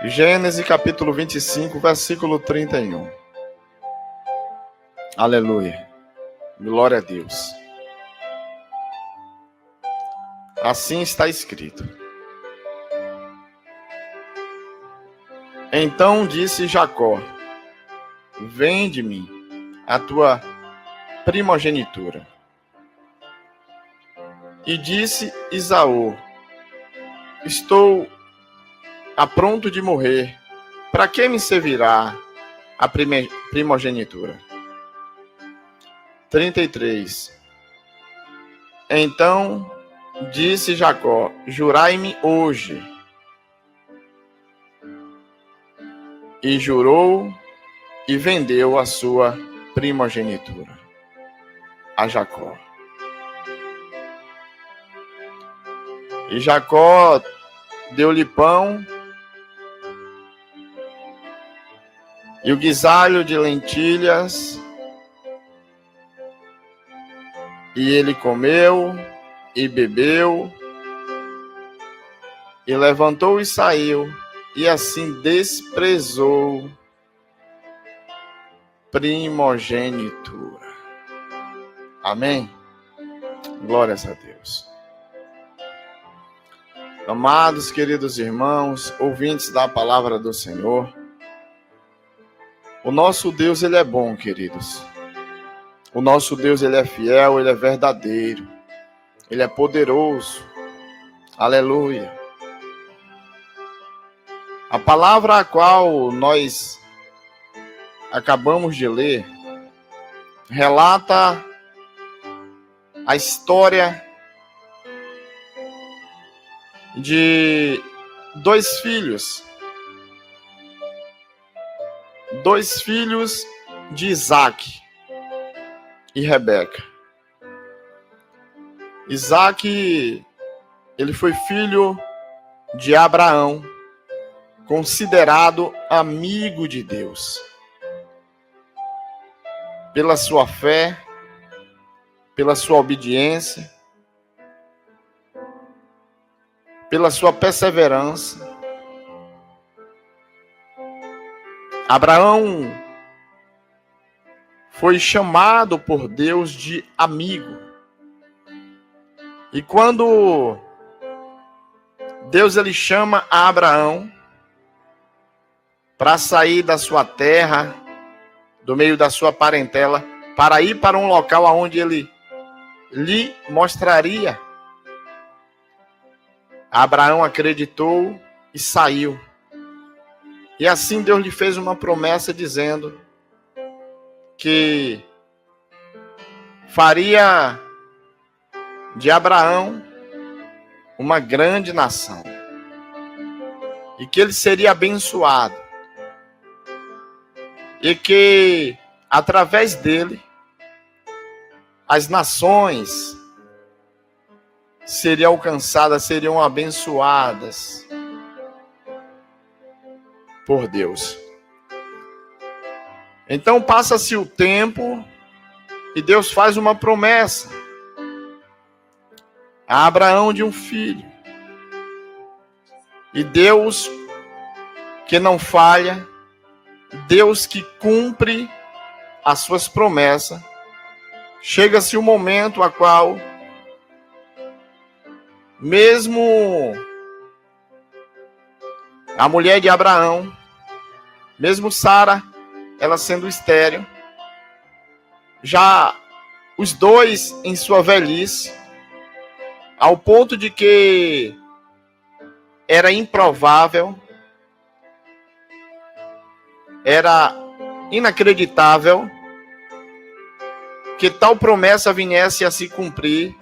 Gênesis capítulo 25, versículo 31. Aleluia. Glória a Deus. Assim está escrito. Então disse Jacó: vende-me a tua primogenitura. E disse Esaú: estou a pronto de morrer. Para que me servirá a primogenitura? 33. Então disse Jacó: jurai-me hoje. E jurou e vendeu a sua primogenitura a Jacó. E Jacó deu-lhe pão e o guisalho de lentilhas, e ele comeu e bebeu, e levantou e saiu, e assim desprezou primogenitura. Amém? Glórias a Deus. Amados, queridos irmãos, ouvintes da palavra do Senhor, o nosso Deus, ele é bom, queridos. O nosso Deus, ele é fiel, ele é verdadeiro, ele é poderoso. Aleluia. A palavra a qual nós acabamos de ler relata a história de dois filhos de Isaac e Rebeca. Isaac, ele foi filho de Abraão, considerado amigo de Deus, pela sua fé, pela sua obediência, pela sua perseverança. Abraão foi chamado por Deus de amigo. E quando Deus ele chama a Abraão para sair da sua terra, do meio da sua parentela, para ir para um local onde ele lhe mostraria, Abraão acreditou e saiu. E assim Deus lhe fez uma promessa dizendo que faria de Abraão uma grande nação e que ele seria abençoado e que através dele as nações seriam alcançadas, seriam abençoadas por Deus. Então passa-se o tempo e Deus faz uma promessa a Abraão de um filho. E Deus que não falha, Deus que cumpre as suas promessas, chega-se o momento a qual, mesmo a mulher de Abraão, mesmo Sara, ela sendo estéril, já os dois em sua velhice, ao ponto de que era improvável, era inacreditável que tal promessa viesse a se cumprir,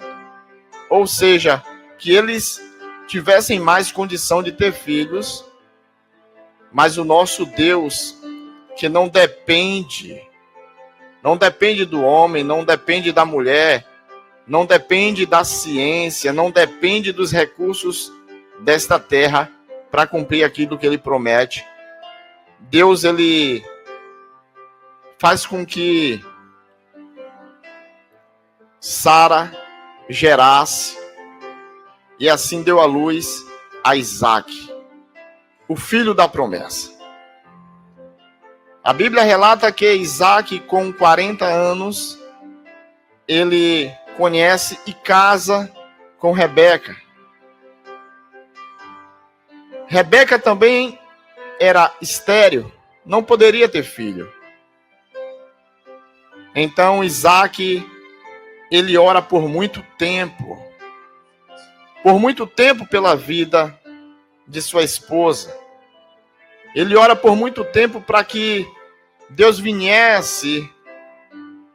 ou seja, que eles tivessem mais condição de ter filhos, mas o nosso Deus, que não depende do homem, não depende da mulher, não depende da ciência, não depende dos recursos desta terra para cumprir aquilo que ele promete. Deus, ele faz com que Sara gerasse e assim deu à luz a Isaac. o filho da promessa. A Bíblia relata que Isaac, com 40 anos, ele conhece e casa com Rebeca. Rebeca também era estéril, não poderia ter filho. Então Isaac, ele ora por muito tempo pela vida de sua esposa. Ele ora por muito tempo para que Deus viesse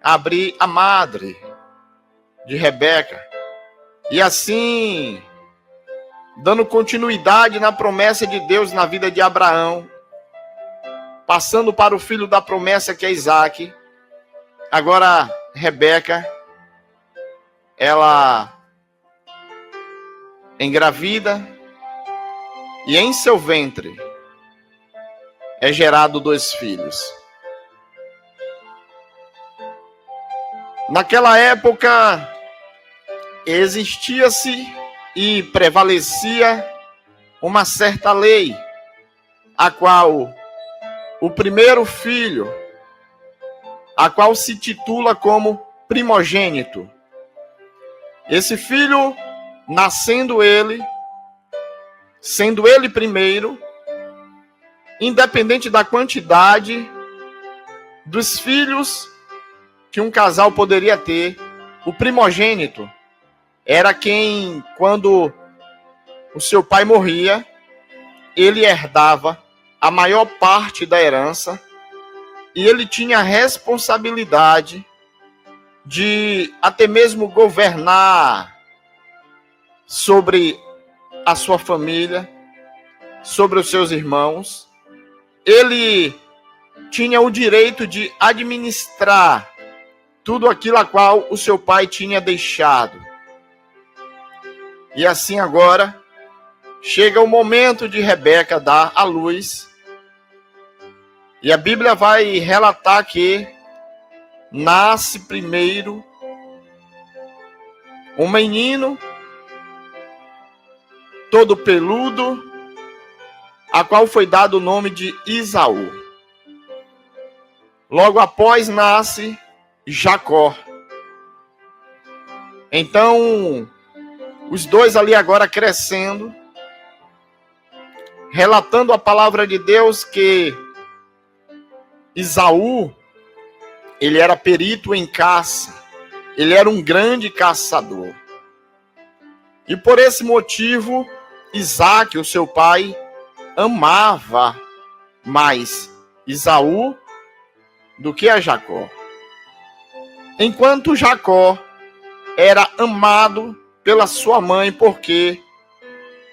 abrir a madre de Rebeca. E assim, dando continuidade na promessa de Deus na vida de Abraão, passando para o filho da promessa que é Isaac. Agora Rebeca, ela engravida e em seu ventre é gerado 2 filhos. Naquela época existia-se e prevalecia uma certa lei, a qual o primeiro filho, a qual se titula como primogênito. Esse filho, sendo ele primeiro, independente da quantidade dos filhos que um casal poderia ter, o primogênito era quem, quando o seu pai morria, ele herdava a maior parte da herança e ele tinha a responsabilidade de até mesmo governar sobre a sua família, sobre os seus irmãos. Ele tinha o direito de administrar tudo aquilo a qual o seu pai tinha deixado. E assim agora, chega o momento de Rebeca dar à luz. E a Bíblia vai relatar que nasce primeiro um menino, todo peludo, a qual foi dado o nome de Esaú. Logo após nasce Jacó. Então, os dois ali agora crescendo, relatando a palavra de Deus que Esaú, ele era perito em caça, ele era um grande caçador. E por esse motivo, Isaac, o seu pai, amava mais Esaú do que a Jacó. Enquanto Jacó era amado pela sua mãe, porque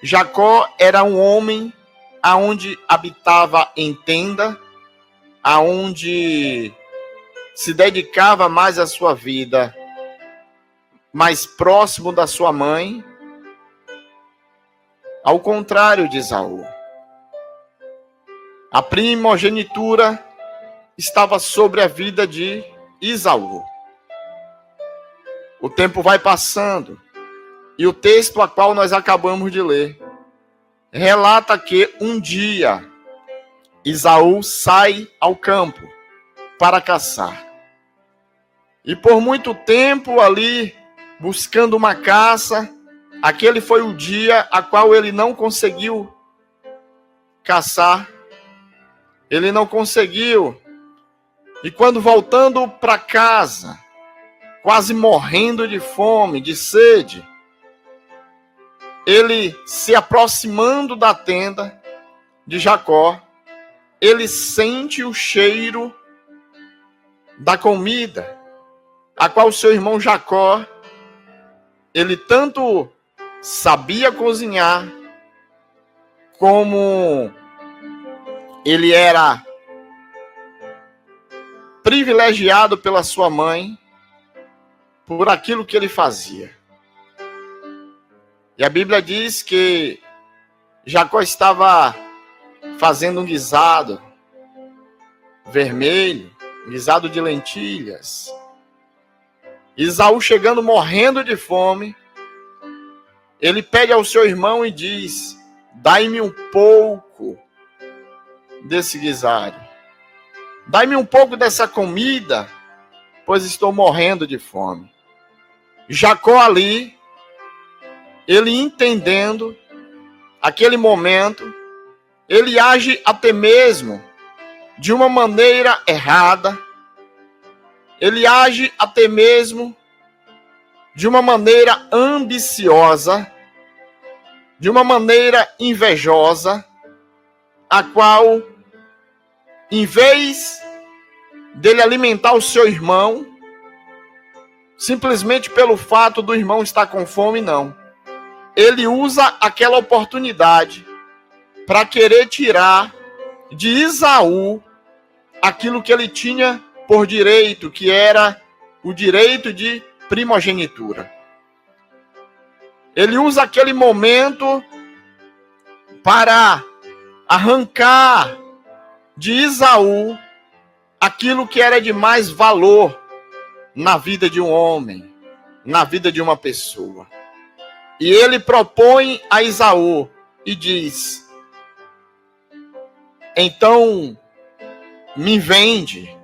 Jacó era um homem aonde habitava em tenda, aonde se dedicava mais à sua vida, mais próximo da sua mãe, ao contrário de Esaú. A primogenitura estava sobre a vida de Esaú. O tempo vai passando e o texto a qual nós acabamos de ler relata que um dia Esaú sai ao campo para caçar. E por muito tempo ali, buscando uma caça, aquele foi o dia a qual ele não conseguiu caçar. Ele não conseguiu. E quando voltando para casa, quase morrendo de fome, de sede, ele se aproximando da tenda de Jacó, ele sente o cheiro da comida, a qual seu irmão Jacó, ele tanto sabia cozinhar, como ele era privilegiado pela sua mãe, por aquilo que ele fazia. E a Bíblia diz que Jacó estava fazendo um guisado vermelho, um guisado de lentilhas. Esaú, chegando morrendo de fome, ele pede ao seu irmão e diz: dai-me um pouco desse guisado. Dai-me um pouco dessa comida, pois estou morrendo de fome. Jacó ali, ele entendendo aquele momento, ele age até mesmo de uma maneira errada, ele age até mesmo de uma maneira ambiciosa, de uma maneira invejosa, a qual, em vez dele alimentar o seu irmão, simplesmente pelo fato do irmão estar com fome, não. Ele usa aquela oportunidade para querer tirar de Esaú aquilo que ele tinha por direito, que era o direito de primogenitura. Ele usa aquele momento para arrancar de Esaú aquilo que era de mais valor na vida de um homem, na vida de uma pessoa. E ele propõe a Esaú e diz: então me vende,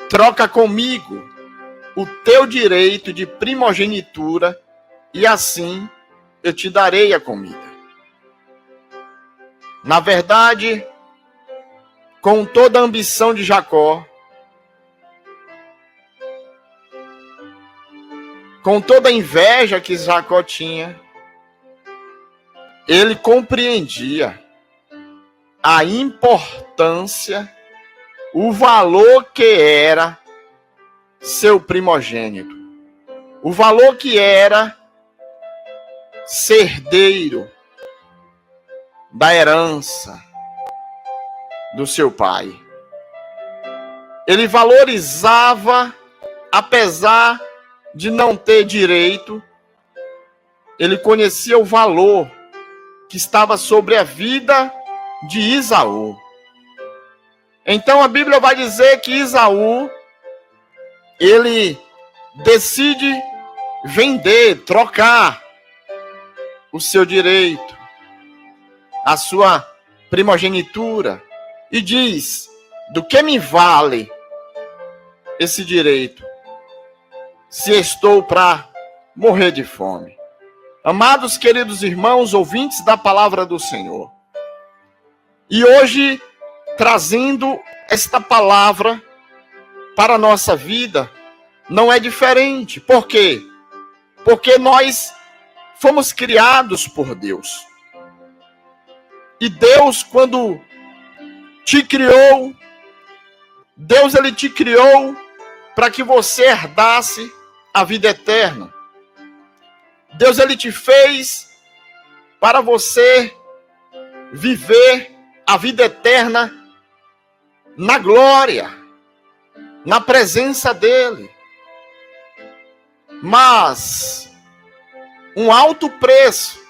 troca comigo o teu direito de primogenitura e assim eu te darei a comida. Na verdade, com toda a ambição de Jacó, com toda a inveja que Jacó tinha, ele compreendia a importância, o valor que era seu primogênito, o valor que era ser herdeiro da herança do seu pai. Ele valorizava, apesar de não ter direito, ele conhecia o valor que estava sobre a vida de Esaú. Então a Bíblia vai dizer que Esaú, ele decide vender, trocar o seu direito, a sua primogenitura, e diz: do que me vale esse direito se estou para morrer de fome? Amados, queridos irmãos, ouvintes da palavra do Senhor, e hoje trazendo esta palavra para a nossa vida, não é diferente. Por quê? Porque nós fomos criados por Deus. E Deus, quando te criou, Deus ele te criou para que você herdasse a vida eterna. Deus ele te fez para você viver a vida eterna na glória, na presença dele. Mas um alto preço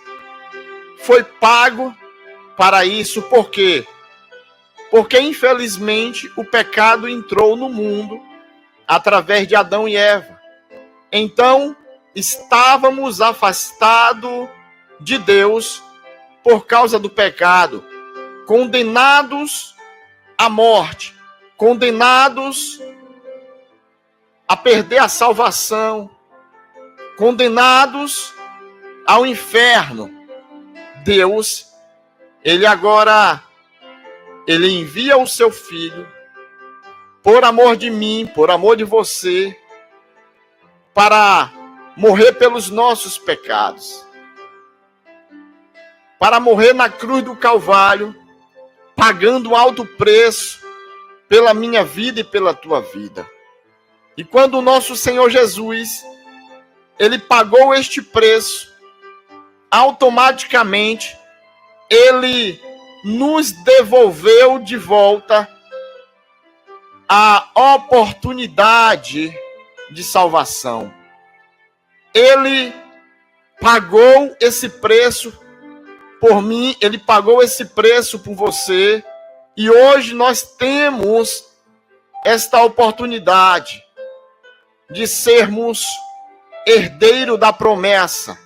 foi pago para isso. Por quê? Porque infelizmente o pecado entrou no mundo através de Adão e Eva. Então estávamos afastados de Deus por causa do pecado, condenados à morte, condenados a perder a salvação, condenados ao inferno. Deus, ele agora, ele envia o seu filho, por amor de mim, por amor de você, para morrer pelos nossos pecados, para morrer na cruz do Calvário, pagando um alto preço pela minha vida e pela tua vida. E quando o nosso Senhor Jesus, ele pagou este preço, automaticamente, ele nos devolveu de volta a oportunidade de salvação. Ele pagou esse preço por mim, ele pagou esse preço por você, e hoje nós temos esta oportunidade de sermos herdeiro da promessa.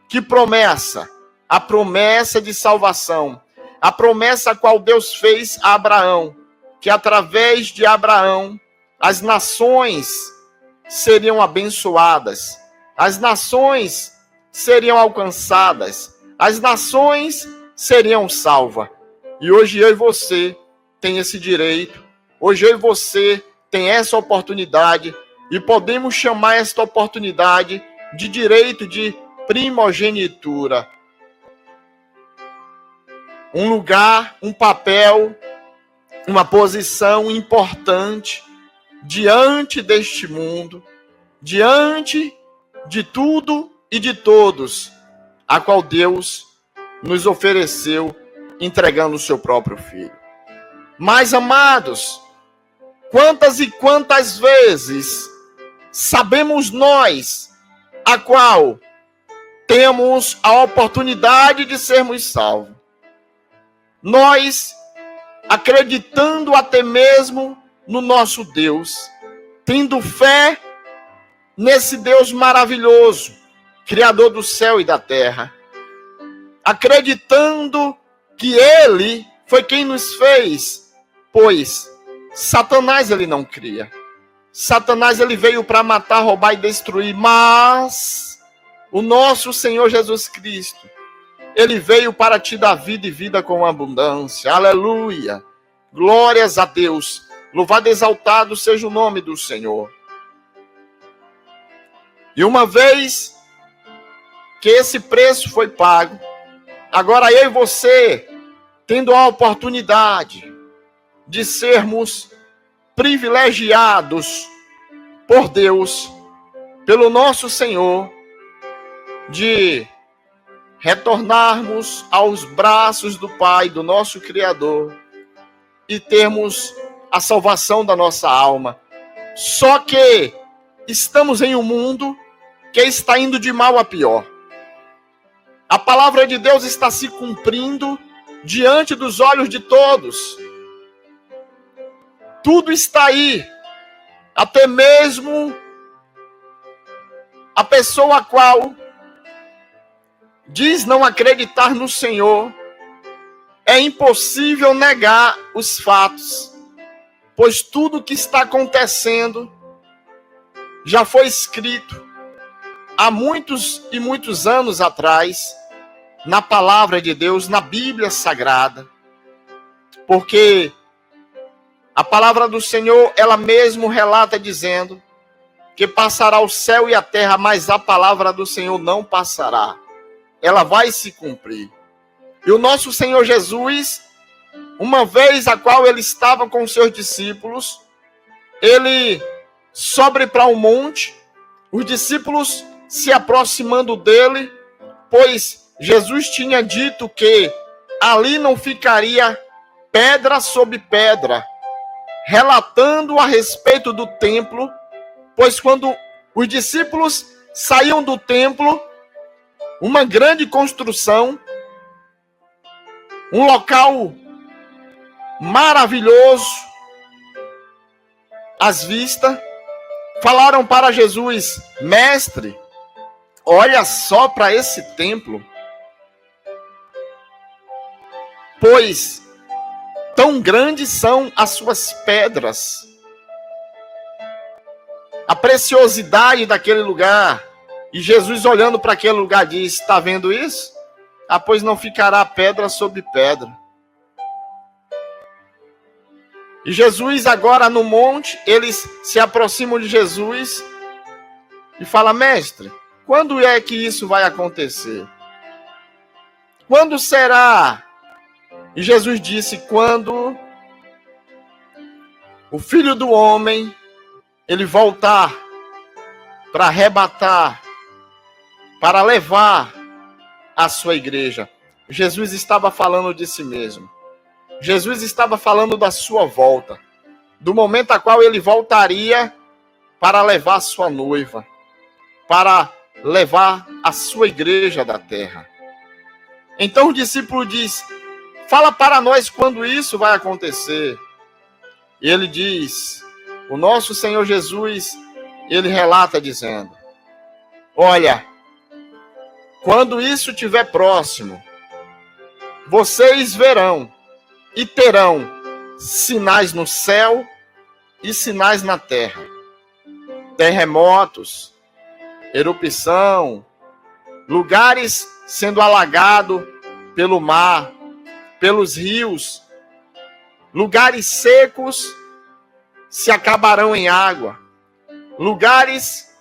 Que promessa? A promessa de salvação. a promessa a qual Deus fez a Abraão, que através de Abraão as nações seriam abençoadas, as nações seriam alcançadas, as nações seriam salvas. E hoje eu e você tem esse direito, hoje eu e você tem essa oportunidade, e podemos chamar esta oportunidade de direito de primogenitura. Um lugar, um papel, uma posição importante diante deste mundo, diante de tudo e de todos, a qual Deus nos ofereceu, entregando o seu próprio Filho. Mas, amados, quantas e quantas vezes sabemos nós, a qual temos a oportunidade de sermos salvos, nós acreditando até mesmo no nosso Deus, tendo fé nesse Deus maravilhoso, Criador do céu e da terra, acreditando que Ele foi quem nos fez, pois Satanás ele não cria. Satanás ele veio para matar, roubar e destruir, mas o nosso Senhor Jesus Cristo, ele veio para te dar vida e vida com abundância. Aleluia! Glórias a Deus! Louvado e exaltado seja o nome do Senhor. E uma vez que esse preço foi pago, agora eu e você, tendo a oportunidade de sermos privilegiados por Deus, pelo nosso Senhor, de retornarmos aos braços do Pai, do nosso Criador, e termos a salvação da nossa alma. Só que estamos em um mundo que está indo de mal a pior. A palavra de Deus está se cumprindo diante dos olhos de todos. Tudo está aí. Até mesmo a pessoa a qual diz não acreditar no Senhor, é impossível negar os fatos, pois tudo que está acontecendo já foi escrito há muitos e muitos anos atrás, na palavra de Deus, na Bíblia Sagrada, porque a palavra do Senhor, ela mesmo relata dizendo que passará o céu e a terra, mas a palavra do Senhor não passará. Ela vai se cumprir. E o nosso Senhor Jesus, uma vez a qual ele estava com os seus discípulos, ele sobe para um monte, os discípulos se aproximando dele, pois Jesus tinha dito que ali não ficaria pedra sobre pedra, relatando a respeito do templo, pois quando os discípulos saíam do templo, uma grande construção, um local maravilhoso, às vistas, falaram para Jesus: mestre, olha só para esse templo, pois tão grandes são as suas pedras, a preciosidade daquele lugar. E Jesus, olhando para aquele lugar, diz: está vendo isso? Ah, pois não ficará pedra sobre pedra. E Jesus agora no monte, eles se aproximam de Jesus e falam: mestre, quando é que isso vai acontecer? Quando será? E Jesus disse: quando o Filho do Homem, ele voltar para arrebatar, para levar a sua igreja. Jesus estava falando de si mesmo. Jesus estava falando da sua volta, do momento a qual ele voltaria para levar a sua noiva, para levar a sua igreja da terra. Então o discípulo diz: fala para nós quando isso vai acontecer. E ele diz, o nosso Senhor Jesus, ele relata dizendo: olha, quando isso estiver próximo, vocês verão e terão sinais no céu e sinais na terra. Terremotos, erupção, lugares sendo alagados pelo mar, pelos rios, lugares secos se acabarão em água, lugares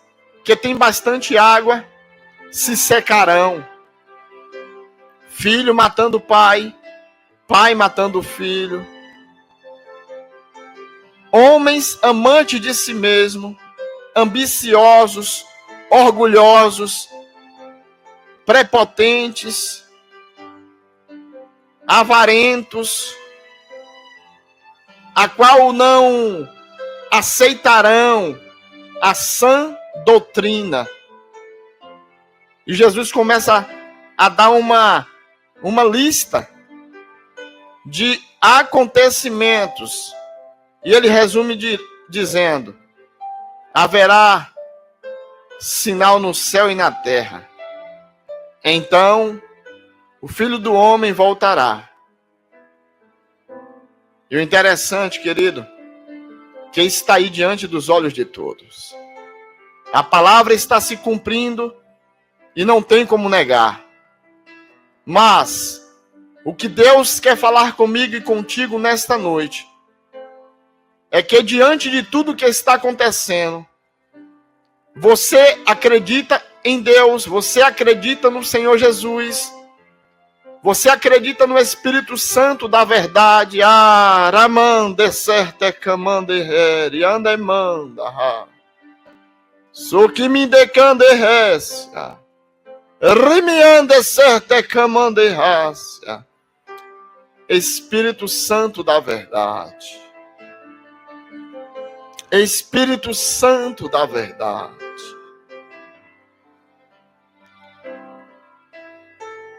que tem bastante água se secarão. Filho matando pai, pai matando filho. Homens amantes de si mesmo, ambiciosos, orgulhosos, prepotentes, avarentos, a qual não aceitarão a sã doutrina. E Jesus começa a dar uma lista de acontecimentos. E ele resume dizendo: haverá sinal no céu e na terra. Então, o Filho do Homem voltará. E o interessante, querido, que está aí diante dos olhos de todos. A palavra está se cumprindo e não tem como negar. Mas o que Deus quer falar comigo e contigo nesta noite é que diante de tudo que está acontecendo, você acredita em Deus, você acredita no Senhor Jesus, você acredita no Espírito Santo da verdade. Ramande certe camande heri ande manda. So que me decande resca. Rimiande certe camande rasca. Espírito Santo da verdade. Espírito Santo da verdade.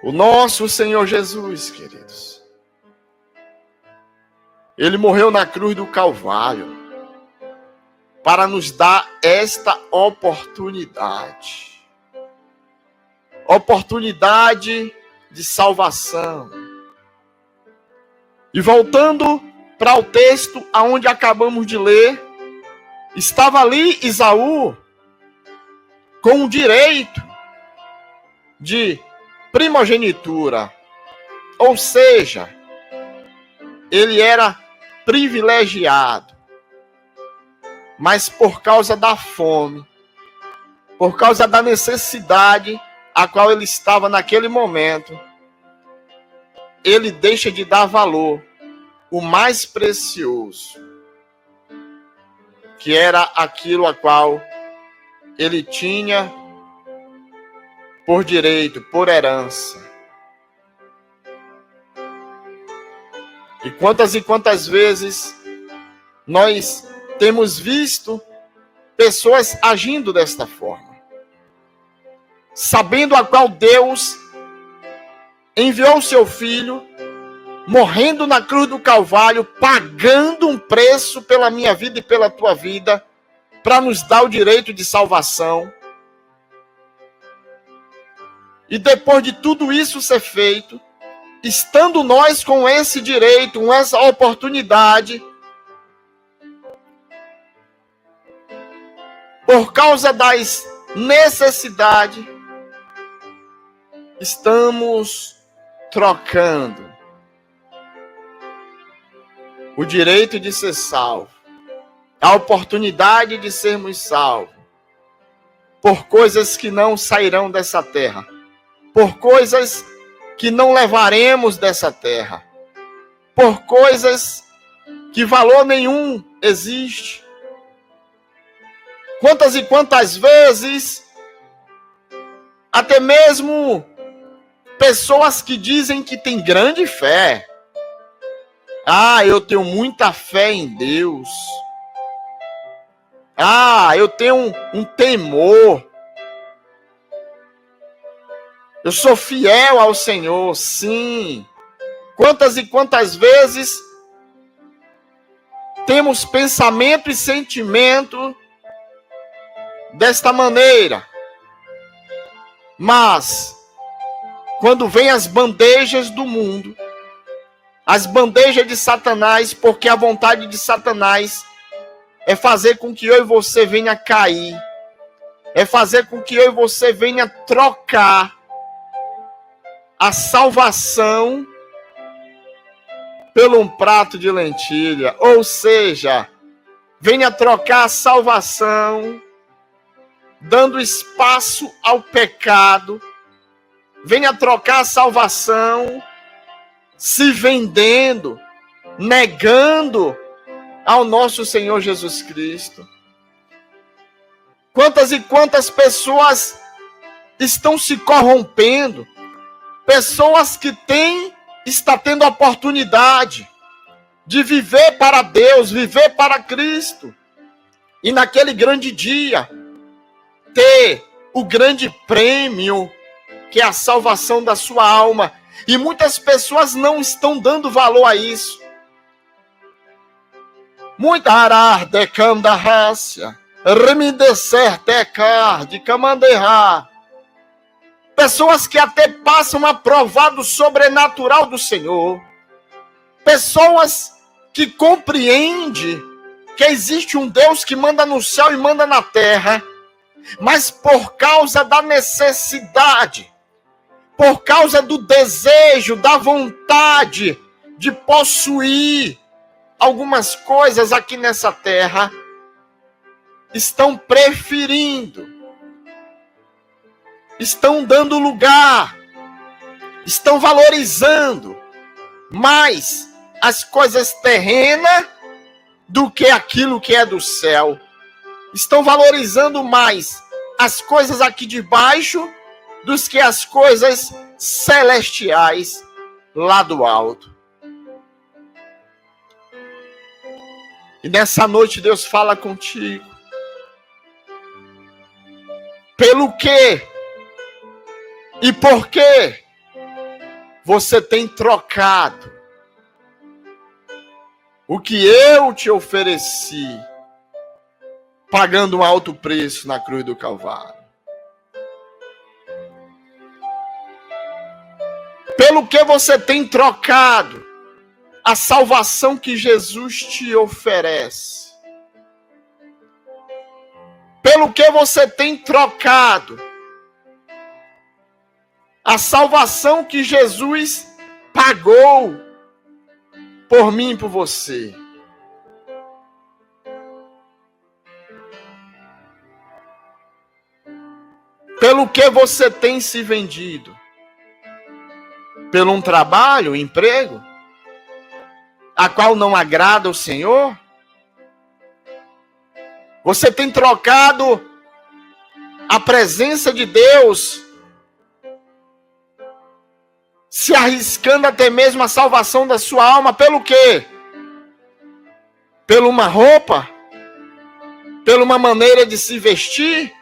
O nosso Senhor Jesus, queridos, ele morreu na cruz do Calvário para nos dar esta oportunidade. Oportunidade de salvação. E voltando para o texto aonde acabamos de ler, estava ali Esaú com o direito de primogenitura, ou seja, ele era privilegiado, mas por causa da fome, por causa da necessidade a qual ele estava naquele momento, ele deixa de dar valor, o mais precioso, que era aquilo a qual ele tinha por direito, por herança. E quantas vezes nós temos visto pessoas agindo desta forma, sabendo a qual Deus enviou o seu Filho, morrendo na cruz do Calvário, pagando um preço pela minha vida e pela tua vida, para nos dar o direito de salvação. E depois de tudo isso ser feito, estando nós com esse direito, com essa oportunidade, por causa das necessidades, estamos trocando o direito de ser salvo, a oportunidade de sermos salvos, por coisas que não sairão dessa terra, por coisas que não levaremos dessa terra, por coisas que valor nenhum existe. Quantas e quantas vezes, até mesmo pessoas que dizem que têm grande fé. Eu tenho muita fé em Deus. Eu tenho um temor. Eu sou fiel ao Senhor, sim. Quantas e quantas vezes temos pensamento e sentimento desta maneira. Mas quando vem as bandejas do mundo, as bandejas de Satanás, porque a vontade de Satanás é fazer com que eu e você venha cair, é fazer com que eu e você venha trocar a salvação pelo um prato de lentilha, ou seja, venha trocar a salvação, dando espaço ao pecado, venha trocar a salvação, se vendendo, negando ao nosso Senhor Jesus Cristo. Quantas e quantas pessoas estão se corrompendo, pessoas que está tendo a oportunidade de viver para Deus, viver para Cristo, e naquele grande dia, ter o grande prêmio, que é a salvação da sua alma. E muitas pessoas não estão dando valor a isso. Muita arar de canda rácia, remidecer tecar de camanderrar. Pessoas que até passam a provar do sobrenatural do Senhor. Pessoas que compreendem que existe um Deus que manda no céu e manda na terra, mas por causa da necessidade, por causa do desejo, da vontade de possuir algumas coisas aqui nessa terra, estão preferindo, estão dando lugar, estão valorizando mais as coisas terrenas do que aquilo que é do céu. Estão valorizando mais as coisas aqui de baixo do que as coisas celestiais lá do alto. E nessa noite Deus fala contigo. Pelo quê? E por quê você tem trocado o que eu te ofereci, pagando um alto preço na cruz do Calvário? Pelo que você tem trocado a salvação que Jesus te oferece? Pelo que você tem trocado a salvação que Jesus pagou por mim e por você? Pelo que você tem se vendido? Pelo um trabalho, um emprego, a qual não agrada o Senhor? Você tem trocado a presença de Deus, se arriscando até mesmo a salvação da sua alma, pelo quê? Pela uma roupa? Pela uma maneira de se vestir?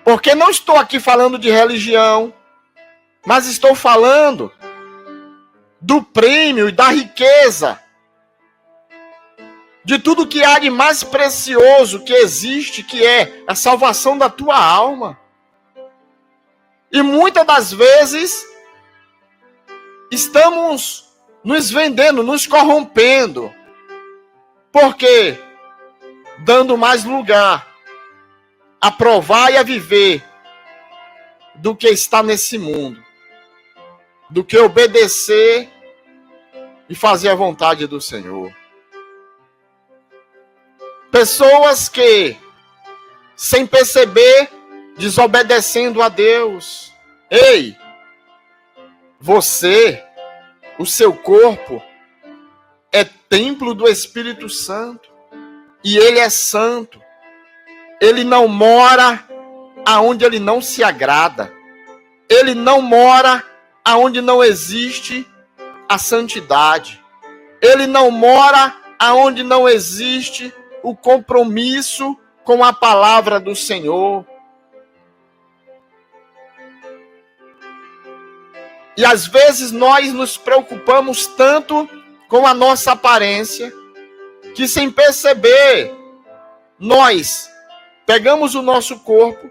Porque não estou aqui falando de religião, mas estou falando do prêmio e da riqueza, de tudo que há de mais precioso que existe, que é a salvação da tua alma. E muitas das vezes estamos nos vendendo, nos corrompendo. Por quê? Dando mais lugar a provar e a viver do que está nesse mundo, do que obedecer e fazer a vontade do Senhor. Pessoas que, sem perceber, desobedecendo a Deus. Ei, você, o seu corpo, é templo do Espírito Santo. E ele é santo. Ele não mora aonde ele não se agrada. Ele não mora aonde não existe a santidade. Ele não mora aonde não existe o compromisso com a palavra do Senhor. E às vezes nós nos preocupamos tanto com a nossa aparência, que sem perceber, nós pegamos o nosso corpo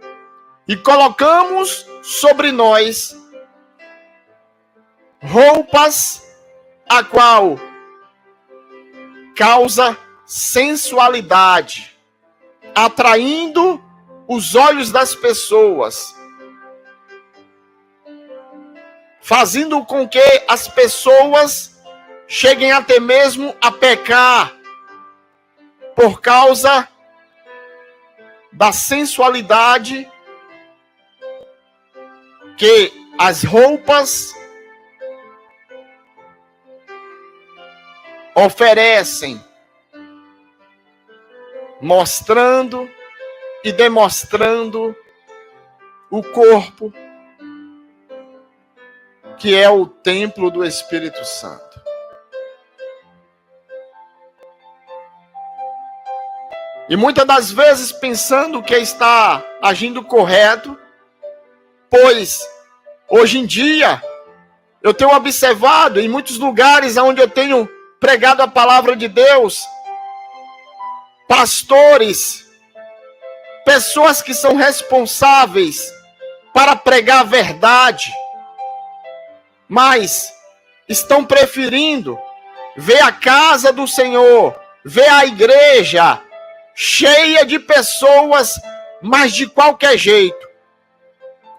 e colocamos sobre nós roupas a qual causa sensualidade, atraindo os olhos das pessoas, fazendo com que as pessoas cheguem até mesmo a pecar por causa da sensualidade que as roupas oferecem, mostrando e demonstrando o corpo, que é o templo do Espírito Santo. E muitas das vezes pensando que está agindo correto, pois hoje em dia eu tenho observado em muitos lugares onde eu tenho pregado a palavra de Deus, pastores, pessoas que são responsáveis para pregar a verdade, mas estão preferindo ver a casa do Senhor, ver a igreja cheia de pessoas, mas de qualquer jeito,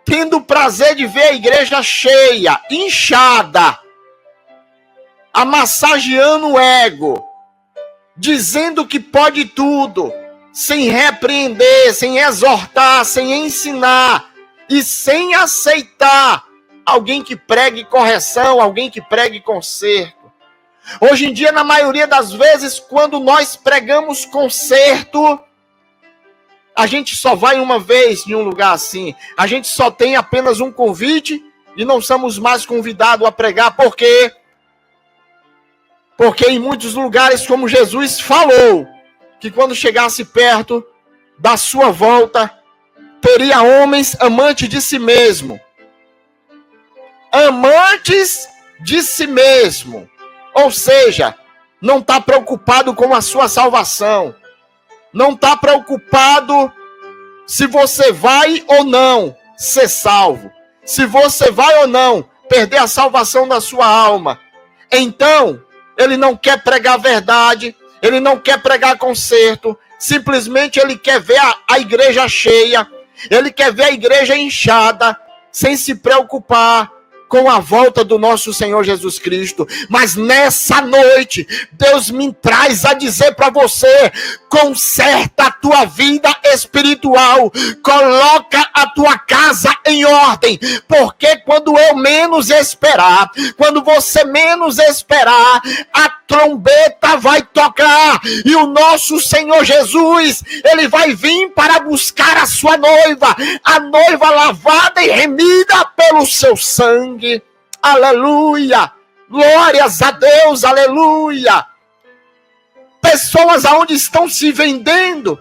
tendo o prazer de ver a igreja cheia, inchada, amassageando o ego, dizendo que pode tudo, sem repreender, sem exortar, sem ensinar e sem aceitar alguém que pregue correção, alguém que pregue conserto. Hoje em dia, na maioria das vezes, quando nós pregamos conserto, a gente só vai uma vez em um lugar assim. A gente só tem apenas um convite e não somos mais convidados a pregar. Por quê? Porque em muitos lugares, como Jesus falou, que quando chegasse perto da sua volta, teria homens amantes de si mesmo. Amantes de si mesmo. Ou seja, não está preocupado com a sua salvação. Não está preocupado se você vai ou não ser salvo. Se você vai ou não perder a salvação da sua alma. Então, ele não quer pregar a verdade, ele não quer pregar conserto. Simplesmente ele quer ver a igreja cheia. Ele quer ver a igreja inchada, sem se preocupar com a volta do nosso Senhor Jesus Cristo. Mas nessa noite, Deus me traz a dizer para você: conserta a tua vida espiritual, coloca a tua casa em ordem, porque quando eu menos esperar, quando você menos esperar, a trombeta vai tocar, e o nosso Senhor Jesus, ele vai vir para buscar a sua noiva, a noiva lavada e remida pelo seu sangue. Aleluia, glórias a Deus, aleluia. Pessoas aonde estão se vendendo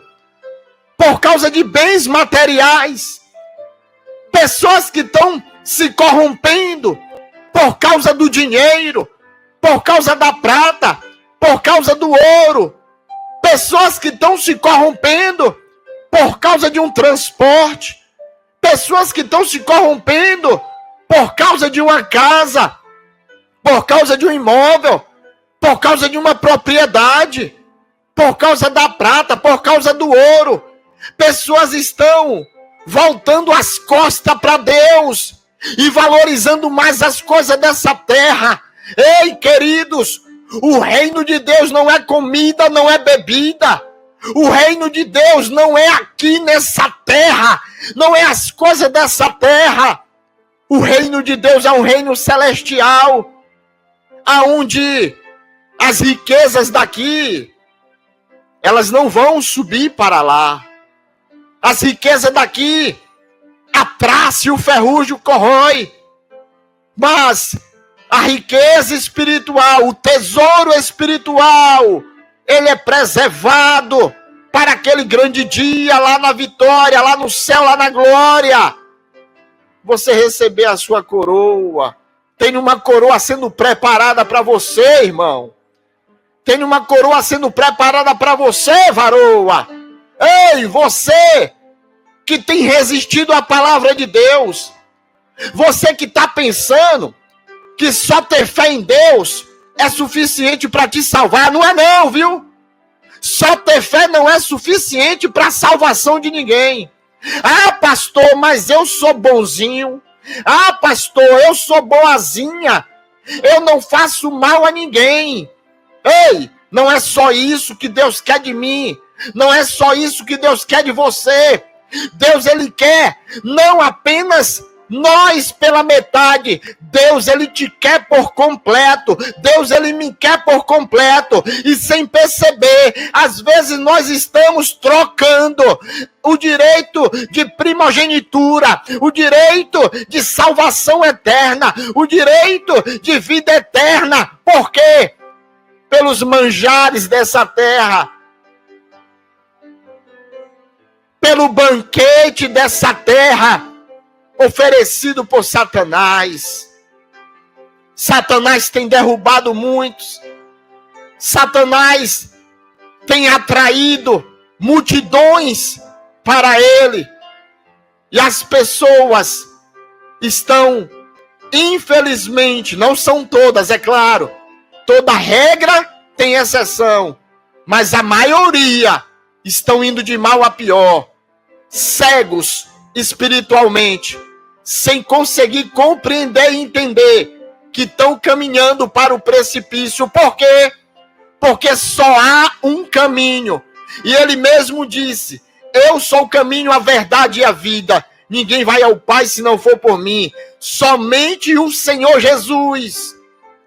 por causa de bens materiais, pessoas que estão se corrompendo por causa do dinheiro, por causa da prata, por causa do ouro, pessoas que estão se corrompendo por causa de um transporte, pessoas que estão se corrompendo por causa de uma casa, por causa de um imóvel, por causa de uma propriedade, por causa da prata, por causa do ouro. Pessoas estão voltando as costas para Deus e valorizando mais as coisas dessa terra. Ei, queridos, o reino de Deus não é comida, não é bebida. O reino de Deus não é aqui nessa terra, não é as coisas dessa terra. O reino de Deus é um reino celestial, aonde as riquezas daqui, elas não vão subir para lá. As riquezas daqui, a traça e o ferrugem corrói. Mas a riqueza espiritual, o tesouro espiritual, ele é preservado para aquele grande dia, lá na vitória, lá no céu, lá na glória. Você receber a sua coroa. Tem uma coroa sendo preparada para você, irmão. Tem uma coroa sendo preparada para você, varoa. Ei, você que tem resistido à palavra de Deus. Você que está pensando que só ter fé em Deus é suficiente para te salvar, não é não, viu? Só ter fé não é suficiente para a salvação de ninguém. Ah, pastor, mas eu sou bonzinho. Ah, pastor, eu sou boazinha. Eu não faço mal a ninguém. Ei, não é só isso que Deus quer de mim. Não é só isso que Deus quer de você. Deus, ele quer não apenas nós pela metade. Deus, ele te quer por completo. Deus, ele me quer por completo. E sem perceber, às vezes nós estamos trocando o direito de primogenitura, o direito de salvação eterna, o direito de vida eterna. Por quê? Pelos manjares dessa terra, pelo banquete dessa terra, oferecido por Satanás. Satanás tem derrubado muitos. Satanás tem atraído multidões para ele. E as pessoas estão, infelizmente, não são todas, é claro. Toda regra tem exceção. Mas a maioria estão indo de mal a pior. Cegos espiritualmente, sem conseguir compreender e entender que estão caminhando para o precipício. Por quê? Porque só há um caminho. E ele mesmo disse: eu sou o caminho, a verdade e a vida. Ninguém vai ao Pai se não for por mim. Somente o Senhor Jesus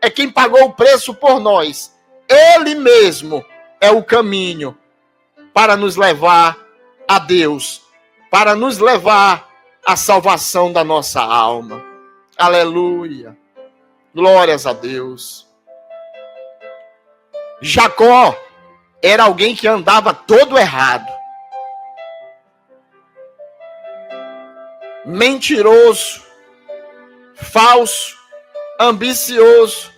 é quem pagou o preço por nós. Ele mesmo é o caminho para nos levar a Deus, para nos levar à salvação da nossa alma. Aleluia. Glórias a Deus. Jacó era alguém que andava todo errado. Mentiroso, falso, ambicioso.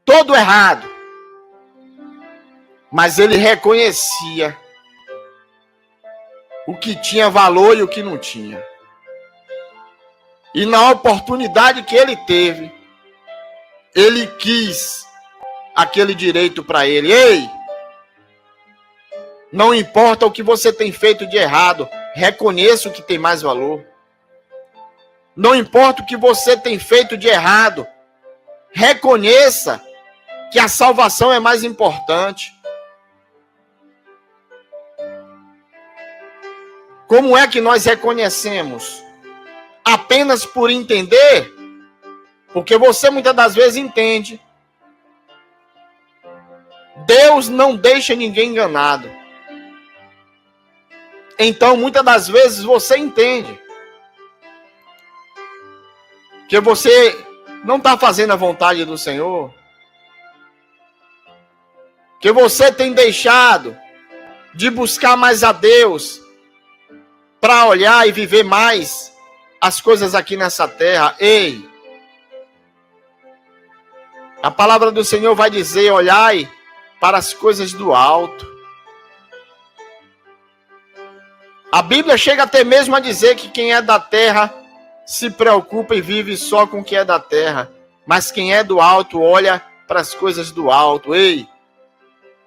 Todo errado. Mas ele reconhecia o que tinha valor e o que não tinha. E na oportunidade que ele teve, ele quis aquele direito para ele. Ei, não importa o que você tem feito de errado, reconheça o que tem mais valor. Não importa o que você tem feito de errado, reconheça que a salvação é mais importante. Como é que nós reconhecemos? Apenas por entender? Porque você muitas das vezes entende. Deus não deixa ninguém enganado. Então, muitas das vezes você entende que você não está fazendo a vontade do Senhor, que você tem deixado de buscar mais a Deus para olhar e viver mais as coisas aqui nessa terra. Ei, a palavra do Senhor vai dizer: olhai para as coisas do alto. A Bíblia chega até mesmo a dizer que quem é da terra se preocupa e vive só com o que é da terra, mas quem é do alto olha para as coisas do alto. Ei,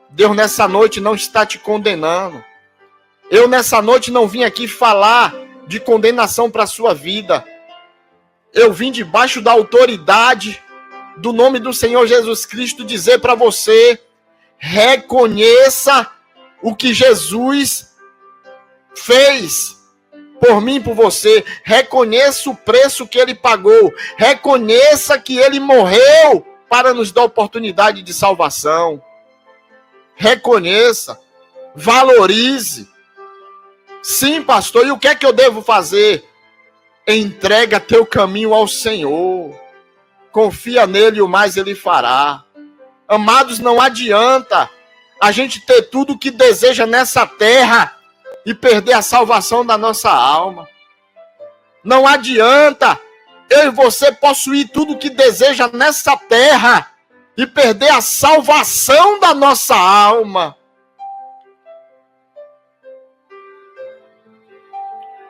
Deus nessa noite não está te condenando. Eu nessa noite não vim aqui falar de condenação para a sua vida. Eu vim debaixo da autoridade do nome do Senhor Jesus Cristo dizer para você: reconheça o que Jesus fez por mim e por você. Reconheça o preço que ele pagou. Reconheça que ele morreu para nos dar oportunidade de salvação. Reconheça. Valorize. Sim, pastor, e o que é que eu devo fazer? Entrega teu caminho ao Senhor. Confia nele e o mais ele fará. Amados, não adianta a gente ter tudo o que deseja nessa terra e perder a salvação da nossa alma. Não adianta eu e você possuir tudo o que deseja nessa terra e perder a salvação da nossa alma.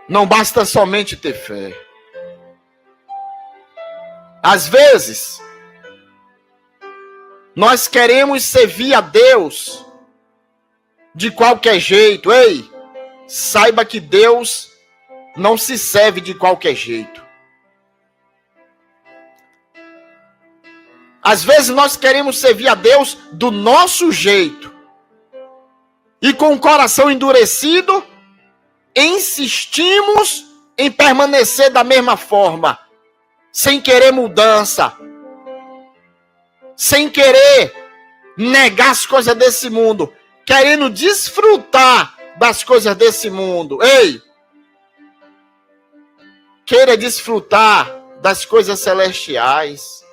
Não basta somente ter fé. Às vezes, nós queremos servir a Deus de qualquer jeito. Ei, saiba que Deus não se serve de qualquer jeito. Às vezes nós queremos servir a Deus do nosso jeito. E com o coração endurecido, insistimos em permanecer da mesma forma, sem querer mudança, sem querer negar as coisas desse mundo, querendo desfrutar das coisas desse mundo. Ei, queira desfrutar das coisas celestiais,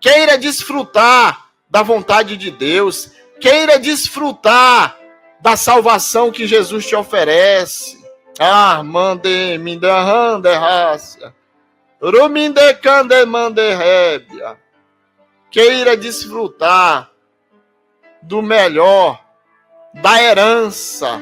queira desfrutar da vontade de Deus, queira desfrutar da salvação que Jesus te oferece. Ah, mande me derrande raça. Ruminde cande mande rébia. Queira desfrutar do melhor, da herança,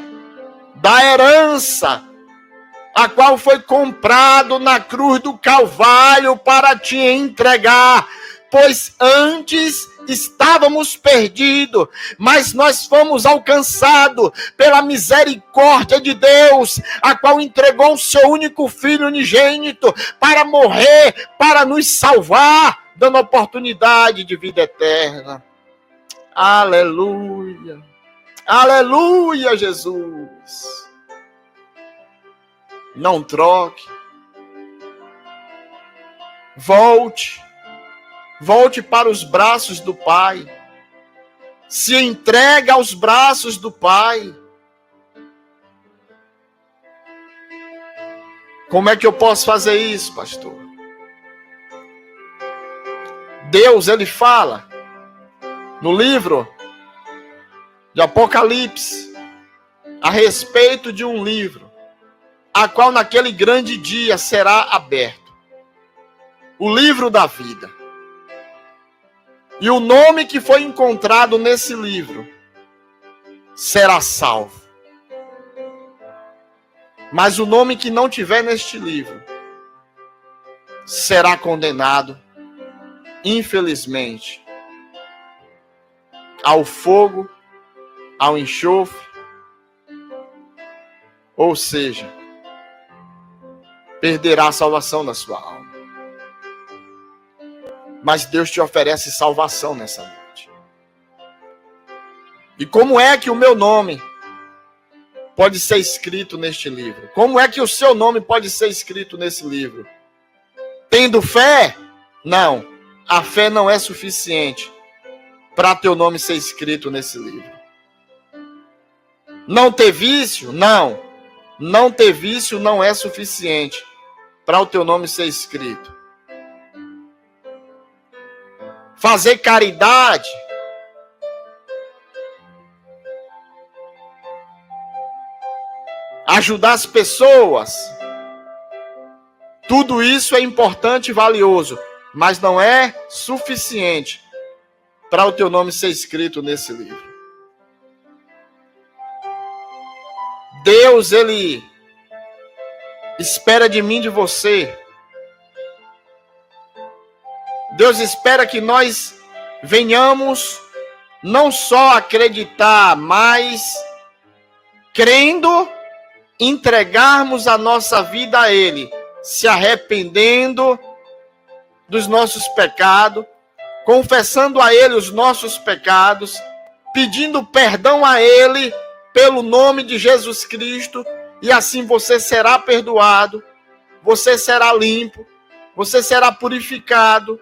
a qual foi comprado na cruz do Calvário para te entregar, pois antes estávamos perdidos, mas nós fomos alcançados pela misericórdia de Deus, a qual entregou o seu único filho unigênito para morrer, para nos salvar, dando oportunidade de vida eterna. Aleluia! Aleluia, Jesus! Não troque. Volte para os braços do Pai. Se entregue aos braços do Pai. Como é que eu posso fazer isso, pastor? Deus, ele fala no livro de Apocalipse a respeito de um livro, a qual naquele grande dia será aberto. O livro da vida. E o nome que foi encontrado nesse livro será salvo. Mas o nome que não tiver neste livro será condenado, infelizmente, ao fogo, ao enxofre, ou seja, perderá a salvação na sua alma. Mas Deus te oferece salvação nessa noite. E como é que o meu nome pode ser escrito neste livro? Como é que o seu nome pode ser escrito nesse livro? Tendo fé? Não. A fé não é suficiente para teu nome ser escrito nesse livro. Não ter vício? Não. Não ter vício não é suficiente para o teu nome ser escrito. Fazer caridade, ajudar as pessoas, tudo isso é importante e valioso, mas não é suficiente para o teu nome ser escrito nesse livro. Deus, ele espera de mim, de você. Deus espera que nós venhamos não só acreditar, mas crendo, entregarmos a nossa vida a Ele, se arrependendo dos nossos pecados, confessando a Ele os nossos pecados, pedindo perdão a Ele pelo nome de Jesus Cristo, e assim você será perdoado, você será limpo, você será purificado.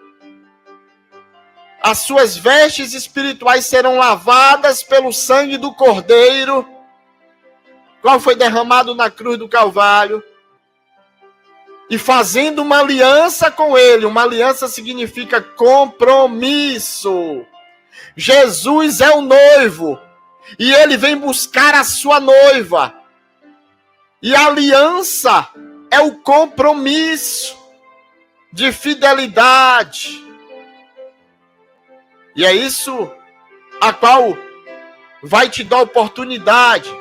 As suas vestes espirituais serão lavadas pelo sangue do Cordeiro, qual foi derramado na cruz do Calvário, e fazendo uma aliança com Ele. Uma aliança significa compromisso. Jesus é o noivo, e Ele vem buscar a sua noiva. E a aliança é o compromisso de fidelidade. E é isso a qual vai te dar oportunidade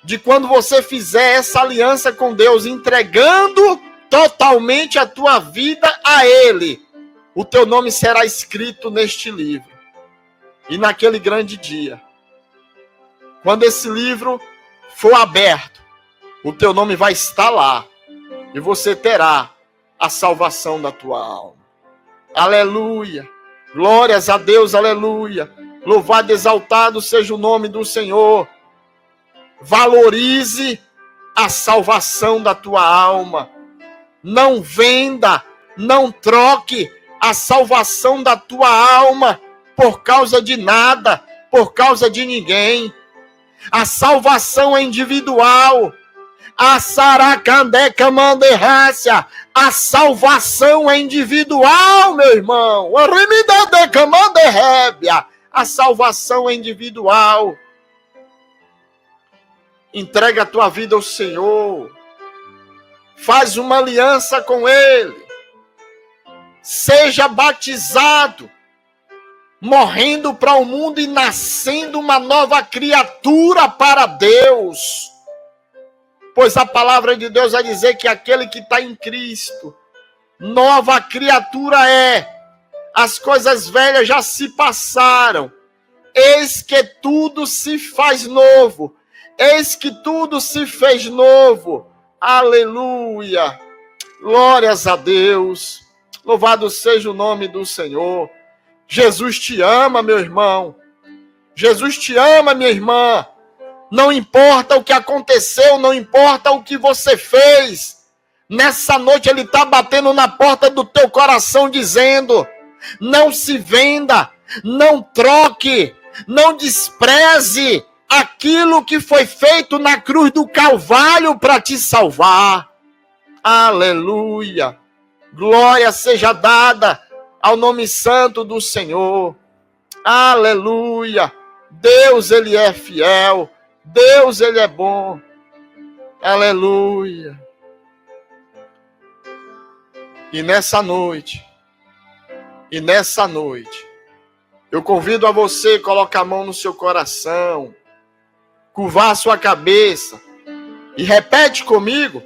de quando você fizer essa aliança com Deus, entregando totalmente a tua vida a Ele, o teu nome será escrito neste livro. E naquele grande dia, quando esse livro for aberto, o teu nome vai estar lá e você terá a salvação da tua alma. Aleluia! Glórias a Deus, aleluia! Louvado e exaltado seja o nome do Senhor. Valorize a salvação da tua alma. Não venda, não troque a salvação da tua alma por causa de nada, por causa de ninguém. A salvação é individual. A Saracandeca Manderrácia. A salvação é individual, meu irmão. A salvação é individual. Entrega a tua vida ao Senhor. Faz uma aliança com Ele. Seja batizado, morrendo para o mundo e nascendo uma nova criatura para Deus. Pois a palavra de Deus vai dizer que aquele que está em Cristo, nova criatura é. As coisas velhas já se passaram. Eis que tudo se faz novo. Eis que tudo se fez novo. Aleluia. Glórias a Deus. Louvado seja o nome do Senhor. Jesus te ama, meu irmão. Jesus te ama, minha irmã. Não importa o que aconteceu, não importa o que você fez. Nessa noite Ele está batendo na porta do teu coração dizendo: não se venda, não troque, não despreze aquilo que foi feito na cruz do Calvário para te salvar. Aleluia. Glória seja dada ao nome santo do Senhor. Aleluia. Deus, Ele é fiel. Deus, Ele é bom. Aleluia. E nessa noite, eu convido a você colocar a mão no seu coração, curvar a sua cabeça e repete comigo.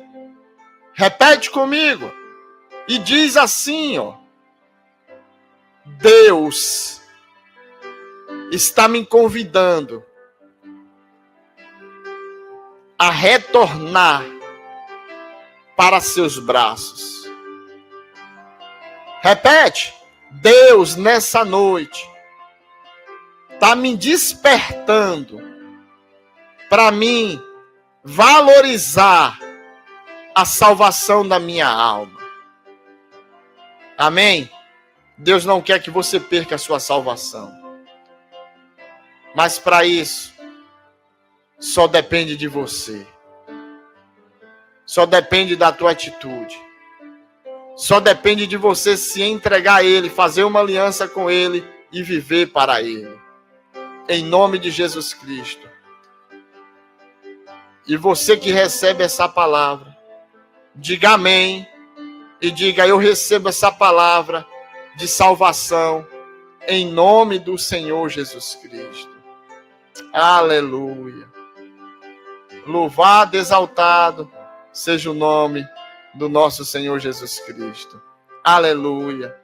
E diz assim, ó: Deus está me convidando a retornar para seus braços. Repete. Deus, nessa noite, está me despertando para mim valorizar a salvação da minha alma. Amém? Deus não quer que você perca a sua salvação. Mas para isso, só depende de você. Só depende da tua atitude. Só depende de você se entregar a Ele, fazer uma aliança com Ele e viver para Ele. Em nome de Jesus Cristo. E você que recebe essa palavra, diga amém. E diga: eu recebo essa palavra de salvação em nome do Senhor Jesus Cristo. Aleluia. Louvado, exaltado seja o nome do nosso Senhor Jesus Cristo. Aleluia.